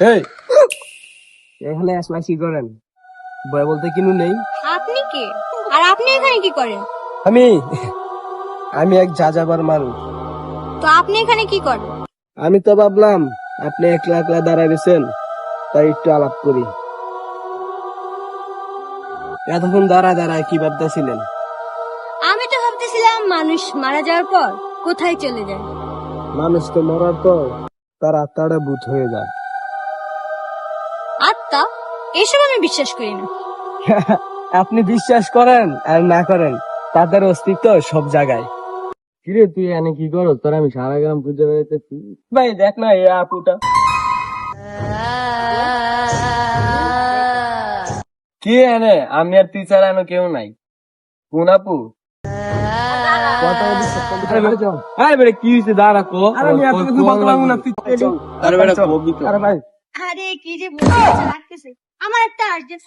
এই এখানে আসমাই কি করেন? ভয় বলতে কিনু নেই। আপনি কে? আর আপনি এখানে কি করেন? আমি আমি এক যাযাবার মানুষ। তো আপনি এখানে কি করেন? আমি তো ভাবলাম আপনি একলা একলা দাঁড়ায় গেছেন, তাই একটু আলাপ করি। এতক্ষণ দাঁড়ায় কি ভাবতেছিলেন? আমি তো ভাবতেছিলাম মানুষ মারা যাওয়ার পর কোথায় চলে যায়। মানুষ তো মরার পর তার আত্মাটা ভূত হয়ে যায়। আত্মা? এসব আমি বিশ্বাস করি না। আপনি বিশ্বাস করেন আর না করেন, তাদের অস্তিত্ব সব জায়গায়। কিরে তুই এনে কি করো? তোর আমি সারা গ্রাম খুঁজে বেড়াইতেছি। ভাই দেখ না এই আপুটা কি এনে, আমি আর তুই ছাড়া এনে কেউ নাই। কোন আপু? কি হয়েছে? দাঁড়া কো। আরে ভাই আরে কি যে বলতে লাগতেছে, আমার একটা আর্জেন্ট